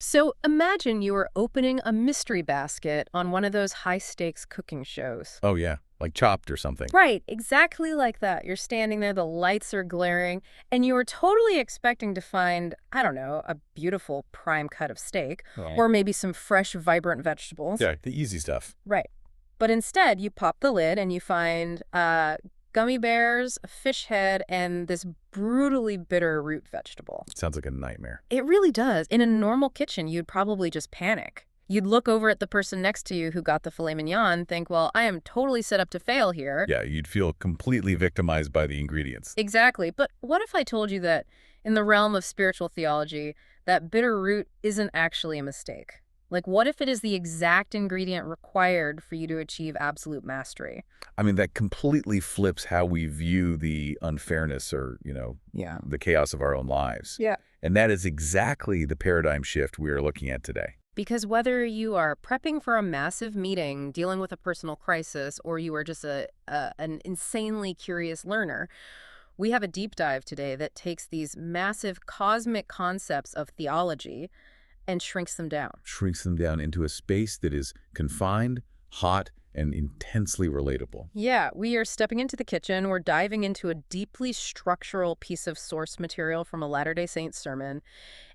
So imagine you are opening a mystery basket on one of those high-stakes cooking shows. Oh, yeah, like Chopped or something. Right, exactly like that. You're standing there, the lights are glaring, and you are totally expecting to find, I don't know, a beautiful prime cut of steak, Right. or maybe some fresh, vibrant vegetables. Yeah, the easy stuff. Right. But instead, you pop the lid and you find gummy bears, a fish head, and this brutally bitter root vegetable. Sounds like a nightmare. It really does. In a normal kitchen, you'd probably just panic. You'd look over at the person next to you who got the filet mignon, think, well, I am totally set up to fail here. Yeah, you'd feel completely victimized by the ingredients. Exactly. But what if I told you that in the realm of spiritual theology, that bitter root isn't actually a mistake? Like, what if it is the exact ingredient required for you to achieve absolute mastery? I mean, that completely flips how we view the unfairness or, Yeah. the chaos of our own lives. Yeah. And that is exactly the paradigm shift we are looking at today. Because whether you are prepping for a massive meeting, dealing with a personal crisis, or you are just an insanely curious learner, we have a deep dive today that takes these massive cosmic concepts of theology and shrinks them down. Shrinks them down into a space that is confined, hot, and intensely relatable. Yeah, we are stepping into the kitchen. We're diving into a deeply structural piece of source material from a Latter-day Saint sermon,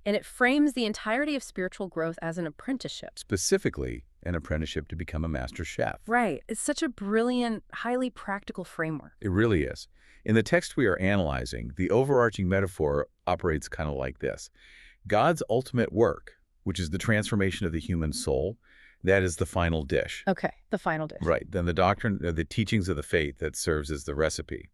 and it frames the entirety of spiritual growth as an apprenticeship. Specifically, an apprenticeship to become a master chef. Right. It's such a brilliant, highly practical framework. It really is. In the text we are analyzing, the overarching metaphor operates kind of like this. God's ultimate work, which is the transformation of the human soul, that is the final dish. Okay, the final dish. Right. Then the doctrine, the teachings of the faith that serves as the recipe.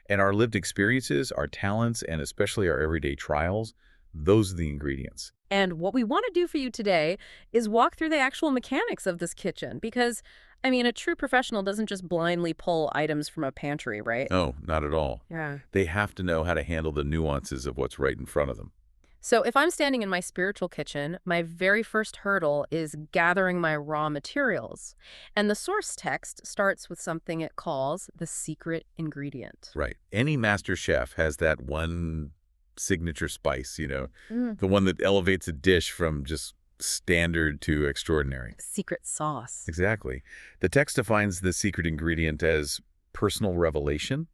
And our lived experiences, our talents, and especially our everyday trials, those are the ingredients. And what we want to do for you today is walk through the actual mechanics of this kitchen because, I mean, a true professional doesn't just blindly pull items from a pantry, right? No, not at all. Yeah. They have to know how to handle the nuances of what's right in front of them. So if I'm standing in my spiritual kitchen, my very first hurdle is gathering my raw materials. And the source text starts with something it calls the secret ingredient. Right. Any master chef has that one signature spice, Mm. the one that elevates a dish from just standard to extraordinary. Secret sauce. Exactly. The text defines the secret ingredient as personal revelation,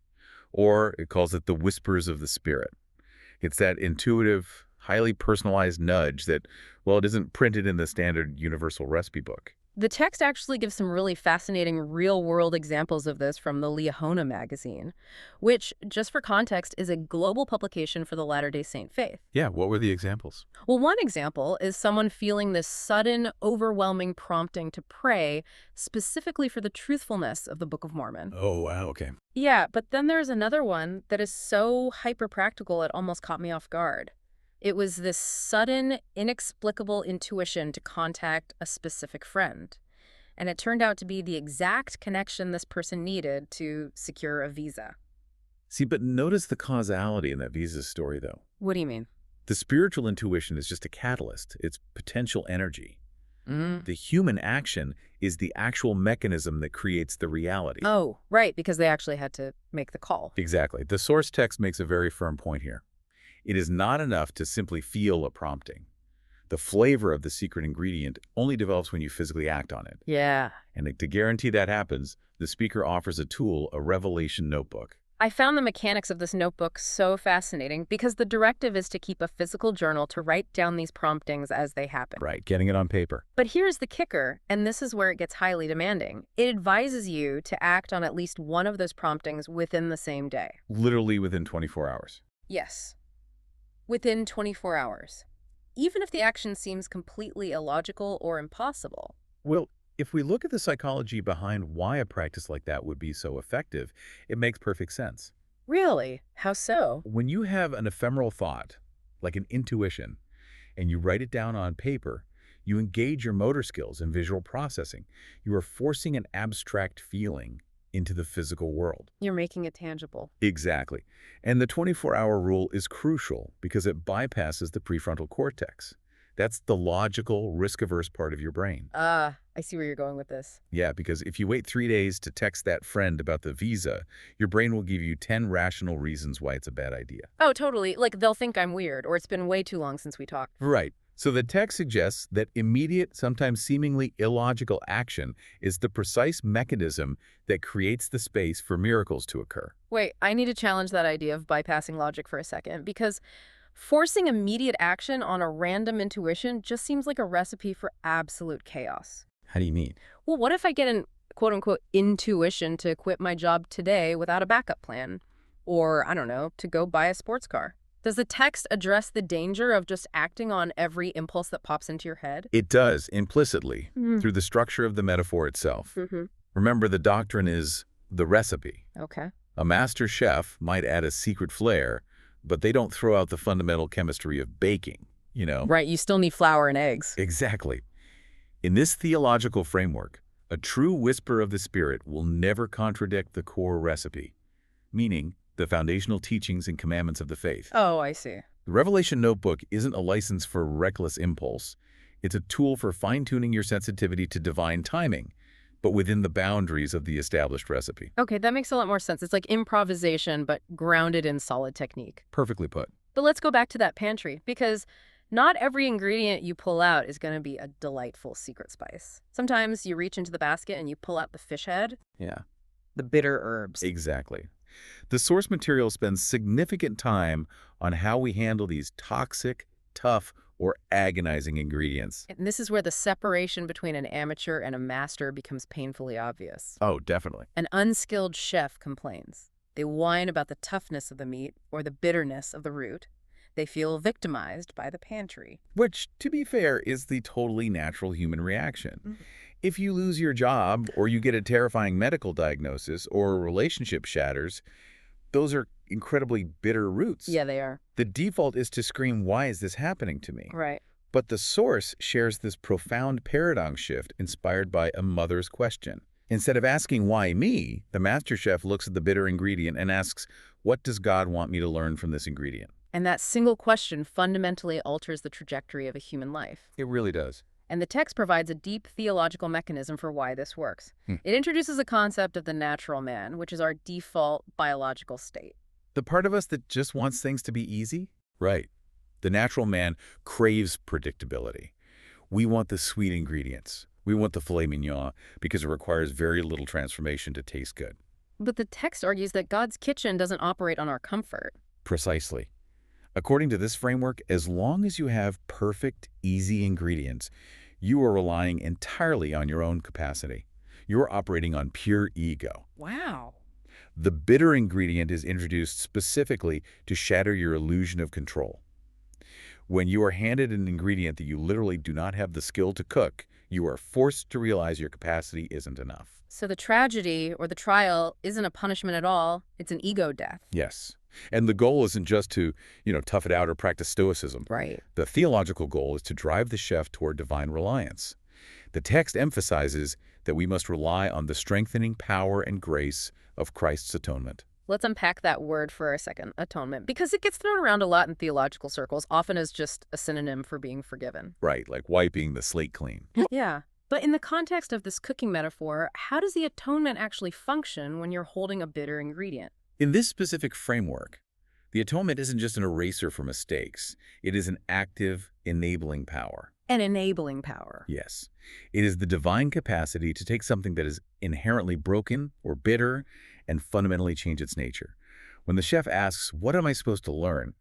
or it calls it the whispers of the spirit. It's that intuitive, highly personalized nudge that, well, it isn't printed in the standard universal recipe book. The text actually gives some really fascinating real-world examples of this from the Liahona magazine, which, just for context, is a global publication for the Latter-day Saint faith. Yeah, what were the examples? Well, one example is someone feeling this sudden, overwhelming prompting to pray specifically for the truthfulness of the Book of Mormon. Oh, wow, okay. Yeah, but then there's another one that is so hyper-practical it almost caught me off guard. It was this sudden, inexplicable intuition to contact a specific friend. And it turned out to be the exact connection this person needed to secure a visa. See, but notice the causality in that visa story, though. What do you mean? The spiritual intuition is just a catalyst. It's potential energy. Mm. The human action is the actual mechanism that creates the reality. Oh, right, because they actually had to make the call. Exactly. The source text makes a very firm point here. It is not enough to simply feel a prompting. The flavor of the secret ingredient only develops when you physically act on it. Yeah. And to guarantee that happens, the speaker offers a tool, a revelation notebook. I found the mechanics of this notebook so fascinating because the directive is to keep a physical journal to write down these promptings as they happen. Right, getting it on paper. But here's the kicker, and this is where it gets highly demanding. It advises you to act on at least one of those promptings within the same day. Literally within 24 hours. Yes. Within 24 hours. Even if the action seems completely illogical or impossible. Well, if we look at the psychology behind why a practice like that would be so effective, it makes perfect sense. Really? How so? When you have an ephemeral thought, like an intuition, and you write it down on paper, you engage your motor skills and visual processing. You are forcing an abstract feeling into the physical world. You're making it tangible. Exactly. And the 24-hour rule is crucial because it bypasses the prefrontal cortex. That's the logical, risk-averse part of your brain. I see where you're going with this. Yeah, because if you wait 3 days to text that friend about the visa, your brain will give you 10 rational reasons why it's a bad idea. Oh, totally. Like, they'll think I'm weird, or it's been way too long since we talked. Right. So the text suggests that immediate, sometimes seemingly illogical action is the precise mechanism that creates the space for miracles to occur. Wait, I need to challenge that idea of bypassing logic for a second, because forcing immediate action on a random intuition just seems like a recipe for absolute chaos. How do you mean? Well, what if I get an quote-unquote intuition to quit my job today without a backup plan? Or, I don't know, to go buy a sports car? Does the text address the danger of just acting on every impulse that pops into your head? It does, implicitly, through the structure of the metaphor itself. Remember, the doctrine is the recipe. Okay. A master chef might add a secret flair, but they don't throw out the fundamental chemistry of baking, you know? Right, you still need flour and eggs. Exactly. In this theological framework, a true whisper of the Spirit will never contradict the core recipe, meaning the foundational teachings and commandments of the faith. Oh, I see. The Revelation Notebook isn't a license for reckless impulse. It's a tool for fine-tuning your sensitivity to divine timing, but within the boundaries of the established recipe. Okay, that makes a lot more sense. It's like improvisation, but grounded in solid technique. Perfectly put. But let's go back to that pantry, because not every ingredient you pull out is going to be a delightful secret spice. Sometimes you reach into the basket and you pull out the fish head. Yeah. The bitter herbs. Exactly. The source material spends significant time on how we handle these toxic, tough, or agonizing ingredients. And this is where the separation between an amateur and a master becomes painfully obvious. Oh, definitely. An unskilled chef complains. They whine about the toughness of the meat or the bitterness of the root. They feel victimized by the pantry. Which, to be fair, is the totally natural human reaction. If you lose your job, or you get a terrifying medical diagnosis, or a relationship shatters, those are incredibly bitter roots. Yeah, they are. The default is to scream, "Why is this happening to me?" Right. But the source shares this profound paradigm shift inspired by a mother's question. Instead of asking, "Why me?" the master chef looks at the bitter ingredient and asks, "What does God want me to learn from this ingredient?" And that single question fundamentally alters the trajectory of a human life. It really does. And the text provides a deep theological mechanism for why this works. It introduces a concept of the natural man, which is our default biological state. The part of us that just wants things to be easy? Right. The natural man craves predictability. We want the sweet ingredients. We want the filet mignon because it requires very little transformation to taste good. But the text argues that God's kitchen doesn't operate on our comfort. Precisely. According to this framework, as long as you have perfect, easy ingredients, you are relying entirely on your own capacity. You're operating on pure ego. Wow. The bitter ingredient is introduced specifically to shatter your illusion of control. When you are handed an ingredient that you literally do not have the skill to cook, you are forced to realize your capacity isn't enough. So the tragedy or the trial isn't a punishment at all. It's an ego death. Yes. And the goal isn't just to, tough it out or practice stoicism. Right. The theological goal is to drive the chef toward divine reliance. The text emphasizes that we must rely on the strengthening power and grace of Christ's atonement. Let's unpack that word for a second, atonement, because it gets thrown around a lot in theological circles, often as just a synonym for being forgiven. Right, like wiping the slate clean. Yeah. But in the context of this cooking metaphor, how does the atonement actually function when you're holding a bitter ingredient? In this specific framework, the atonement isn't just an eraser for mistakes. It is an active, enabling power. An enabling power. Yes. It is the divine capacity to take something that is inherently broken or bitter and fundamentally change its nature. When the chef asks, "What am I supposed to learn?"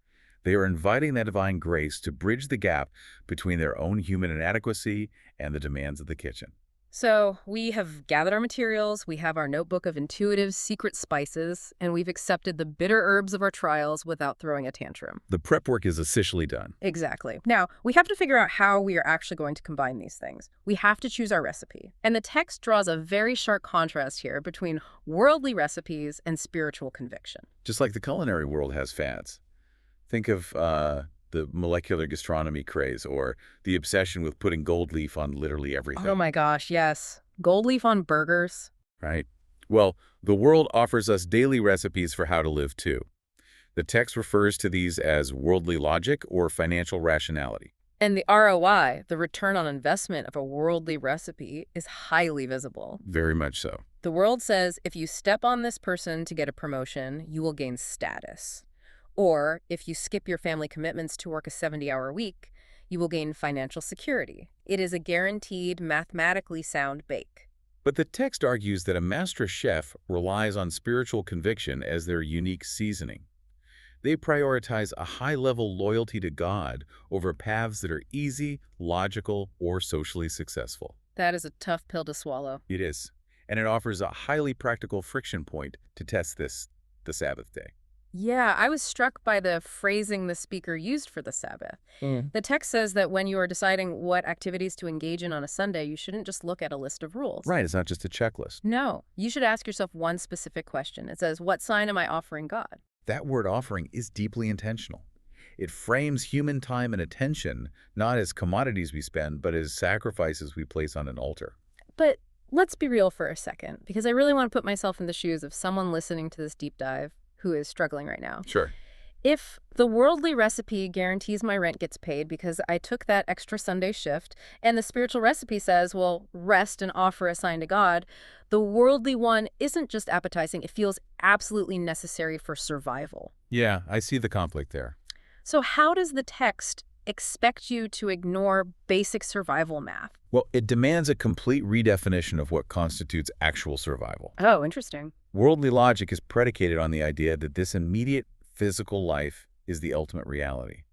they are inviting that divine grace to bridge the gap between their own human inadequacy and the demands of the kitchen. So we have gathered our materials, we have our notebook of intuitive secret spices, and we've accepted the bitter herbs of our trials without throwing a tantrum. The prep work is officially done. Exactly. Now, we have to figure out how we are actually going to combine these things. We have to choose our recipe. And the text draws a very sharp contrast here between worldly recipes and spiritual conviction. Just like the culinary world has fads. Think of the molecular gastronomy craze or the obsession with putting gold leaf on literally everything. Oh my gosh, yes. Gold leaf on burgers. Right. Well, the world offers us daily recipes for how to live too. The text refers to these as worldly logic or financial rationality. And the ROI, the return on investment of a worldly recipe, is highly visible. Very much so. The world says if you step on this person to get a promotion, you will gain status. Or if you skip your family commitments to work a 70-hour week, You will gain financial security. It is a guaranteed, mathematically sound bake. But the text argues that a master chef relies on spiritual conviction as their unique seasoning. They prioritize a high-level loyalty to God over paths that are easy, logical, or socially successful. That is a tough pill to swallow. It is, and it offers a highly practical friction point to test this the Sabbath day. Yeah, I was struck by the phrasing the speaker used for the Sabbath. The text says that when you are deciding what activities to engage in on a Sunday, you shouldn't just look at a list of rules. Right, it's not just a checklist. No, you should ask yourself one specific question. It says, what sign am I offering God? That word offering is deeply intentional. It frames human time and attention not as commodities we spend, but as sacrifices we place on an altar. But let's be real for a second, because I really want to put myself in the shoes of someone listening to this deep dive who is struggling right now. Sure. If the worldly recipe guarantees my rent gets paid because I took that extra Sunday shift, and the spiritual recipe says, well, rest and offer a sign to God, the worldly one isn't just appetizing, it feels absolutely necessary for survival. Yeah, I see the conflict there. So how does the text expect you to ignore basic survival math? Well, it demands a complete redefinition of what constitutes actual survival. Oh, interesting. Worldly logic is predicated on the idea that this immediate physical life is the ultimate reality.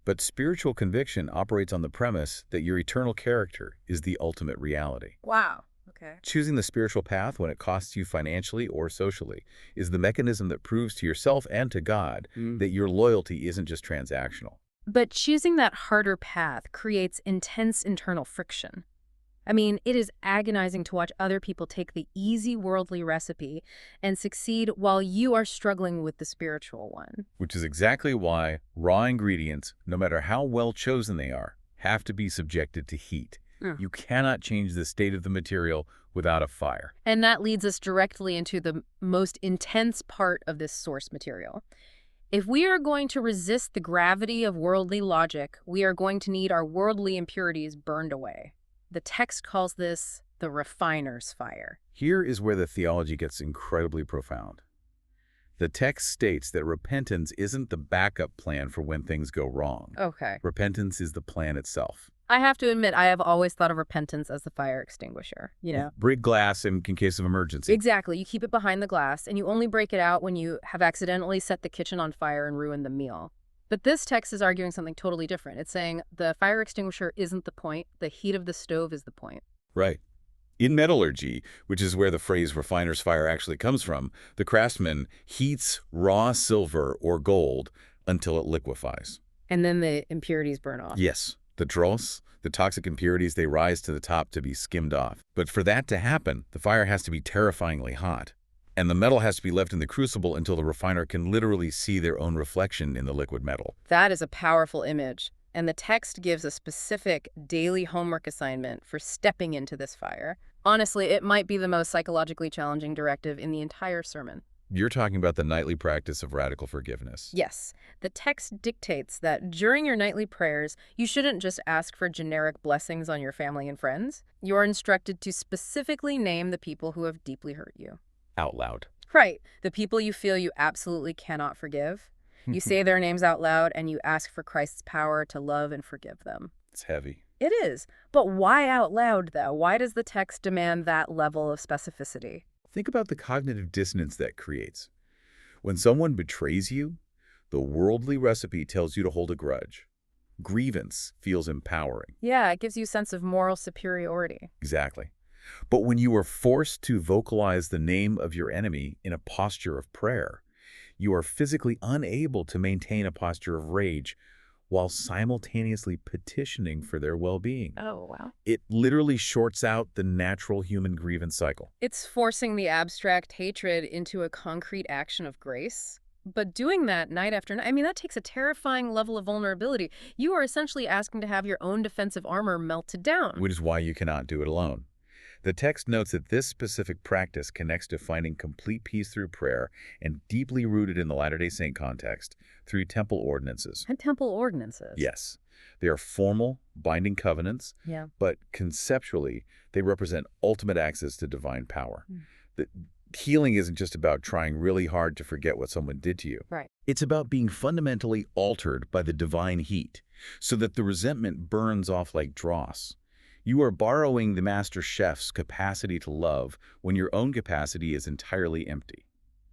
But spiritual conviction operates on the premise that your eternal character is the ultimate reality. Wow. Okay. Choosing the spiritual path when it costs you financially or socially is the mechanism that proves to yourself and to God that your loyalty isn't just transactional. But choosing that harder path creates intense internal friction. I mean, it is agonizing to watch other people take the easy worldly recipe and succeed while you are struggling with the spiritual one. Which is exactly why raw ingredients, no matter how well chosen they are, have to be subjected to heat. You cannot change the state of the material without a fire. And that leads us directly into the most intense part of this source material. If we are going to resist the gravity of worldly logic, we are going to need our worldly impurities burned away. The text calls this the refiner's fire. Here is where the theology gets incredibly profound. The text states that repentance isn't the backup plan for when things go wrong. Okay. Repentance is the plan itself. I have to admit, I have always thought of repentance as the fire extinguisher, you know? Break glass in case of emergency. Exactly. You keep it behind the glass, and you only break it out when you have accidentally set the kitchen on fire and ruined the meal. But this text is arguing something totally different. It's saying the fire extinguisher isn't the point, the heat of the stove is the point. Right. In metallurgy, which is where the phrase refiner's fire actually comes from, the craftsman heats raw silver or gold until it liquefies. And then the impurities burn off. Yes. The dross, the toxic impurities, they rise to the top to be skimmed off. But for that to happen, the fire has to be terrifyingly hot. And the metal has to be left in the crucible until the refiner can literally see their own reflection in the liquid metal. That is a powerful image. And the text gives a specific daily homework assignment for stepping into this fire. Honestly, it might be the most psychologically challenging directive in the entire sermon. You're talking about the nightly practice of radical forgiveness. Yes. The text dictates that during your nightly prayers, you shouldn't just ask for generic blessings on your family and friends. You are instructed to specifically name the people who have deeply hurt you. Out loud. Right. The people you feel you absolutely cannot forgive. You say their names out loud and you ask for Christ's power to love and forgive them. It's heavy. It is. But why out loud, though? Why does the text demand that level of specificity? Think about the cognitive dissonance that creates. When someone betrays you, the worldly recipe tells you to hold a grudge. Grievance feels empowering. Yeah, it gives you a sense of moral superiority. Exactly. But when you are forced to vocalize the name of your enemy in a posture of prayer, you are physically unable to maintain a posture of rage while simultaneously petitioning for their well-being. Oh, wow. It literally shorts out the natural human grievance cycle. It's forcing the abstract hatred into a concrete action of grace. But doing that night after night, I mean, that takes a terrifying level of vulnerability. You are essentially asking to have your own defensive armor melted down. Which is why you cannot do it alone. The text notes that this specific practice connects to finding complete peace through prayer and deeply rooted in the Latter-day Saint context through temple ordinances. And temple ordinances. Yes. They are formal, binding covenants, but conceptually, they represent ultimate access to divine power. Healing isn't just about trying really hard to forget what someone did to you. Right. It's about being fundamentally altered by the divine heat so that the resentment burns off like dross. You are borrowing the master chef's capacity to love when your own capacity is entirely empty.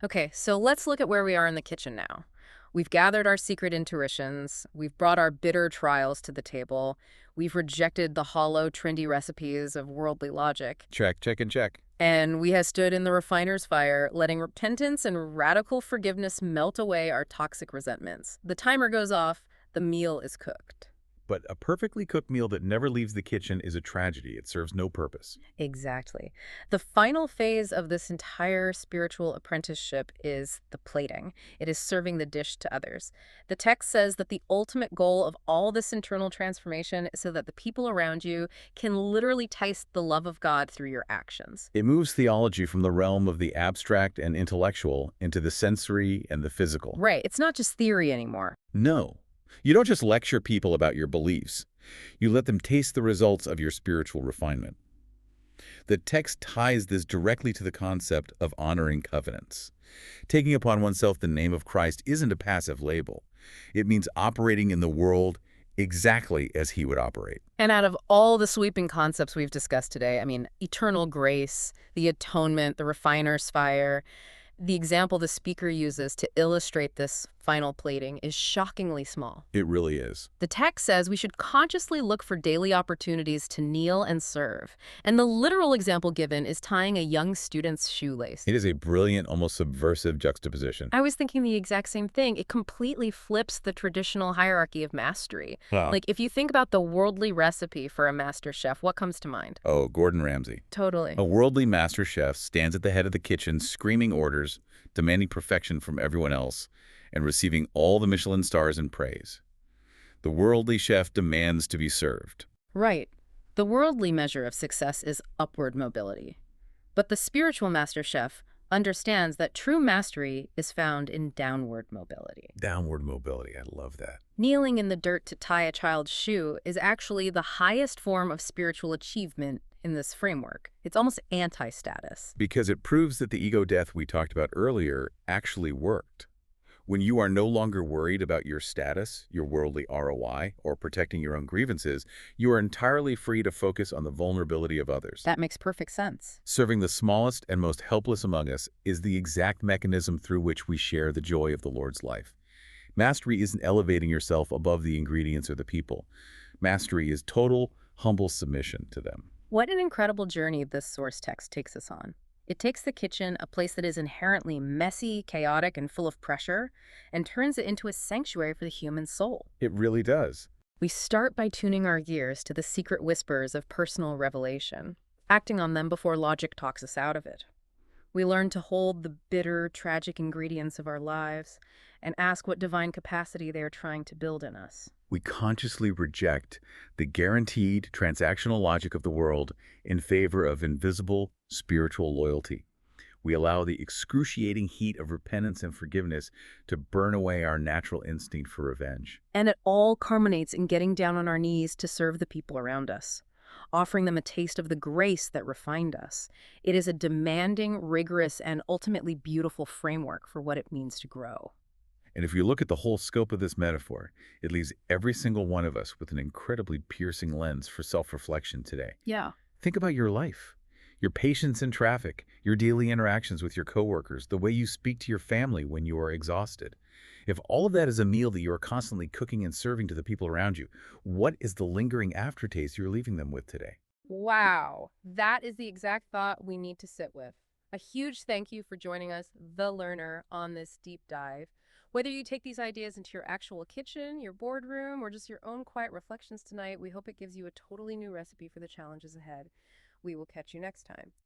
Okay, so let's look at where we are in the kitchen now. We've gathered our secret intuitions, we've brought our bitter trials to the table, we've rejected the hollow, trendy recipes of worldly logic, Check, check, and check. and we have stood in the refiner's fire, letting repentance and radical forgiveness melt away our toxic resentments. The timer goes off, the meal is cooked. But a perfectly cooked meal that never leaves the kitchen is a tragedy. It serves no purpose. Exactly. The final phase of this entire spiritual apprenticeship is the plating. It is serving the dish to others. The text says that the ultimate goal of all this internal transformation is so that the people around you can literally taste the love of God through your actions. It moves theology from the realm of the abstract and intellectual into the sensory and the physical. Right. It's not just theory anymore. No. You don't just lecture people about your beliefs. You let them taste the results of your spiritual refinement. The text ties this directly to the concept of honoring covenants. Taking upon oneself the name of Christ isn't a passive label. It means operating in the world exactly as he would operate. And out of all the sweeping concepts we've discussed today, eternal grace, the atonement, the refiner's fire, the example the speaker uses to illustrate this final plating is shockingly small. It really is. The text says we should consciously look for daily opportunities to kneel and serve. And the literal example given is tying a young student's shoelace. It is a brilliant, almost subversive juxtaposition. I was thinking the exact same thing. It completely flips the traditional hierarchy of mastery. Wow. Like, if you think about the worldly recipe for a master chef, what comes to mind? Oh, Gordon Ramsay. Totally. A worldly master chef stands at the head of the kitchen, screaming orders, demanding perfection from everyone else, and receiving all the Michelin stars and praise. The worldly chef demands to be served. Right. The worldly measure of success is upward mobility. But the spiritual master chef understands that true mastery is found in downward mobility. Downward mobility, I love that. Kneeling in the dirt to tie a child's shoe is actually the highest form of spiritual achievement in this framework. It's almost anti-status. Because it proves that the ego death we talked about earlier actually worked. When you are no longer worried about your status, your worldly ROI, or protecting your own grievances, you are entirely free to focus on the vulnerability of others. That makes perfect sense. Serving the smallest and most helpless among us is the exact mechanism through which we share the joy of the Lord's life. Mastery isn't elevating yourself above the ingredients or the people. Mastery is total, humble submission to them. What an incredible journey this source text takes us on. It takes the kitchen, a place that is inherently messy, chaotic, and full of pressure, and turns it into a sanctuary for the human soul. It really does. We start by tuning our ears to the secret whispers of personal revelation, acting on them before logic talks us out of it. We learn to hold the bitter, tragic ingredients of our lives and ask what divine capacity they are trying to build in us. We consciously reject the guaranteed transactional logic of the world in favor of invisible spiritual loyalty. We allow the excruciating heat of repentance and forgiveness to burn away our natural instinct for revenge. And it all culminates in getting down on our knees to serve the people around us, offering them a taste of the grace that refined us. It is a demanding, rigorous, and ultimately beautiful framework for what it means to grow. And if you look at the whole scope of this metaphor, it leaves every single one of us with an incredibly piercing lens for self-reflection today. Yeah. Think about your life, your patience in traffic, your daily interactions with your coworkers, the way you speak to your family when you are exhausted. If all of that is a meal that you are constantly cooking and serving to the people around you, what is the lingering aftertaste you're leaving them with today? Wow. That is the exact thought we need to sit with. A huge thank you for joining us, The Learner, on this deep dive. Whether you take these ideas into your actual kitchen, your boardroom, or just your own quiet reflections tonight, we hope it gives you a totally new recipe for the challenges ahead. We will catch you next time.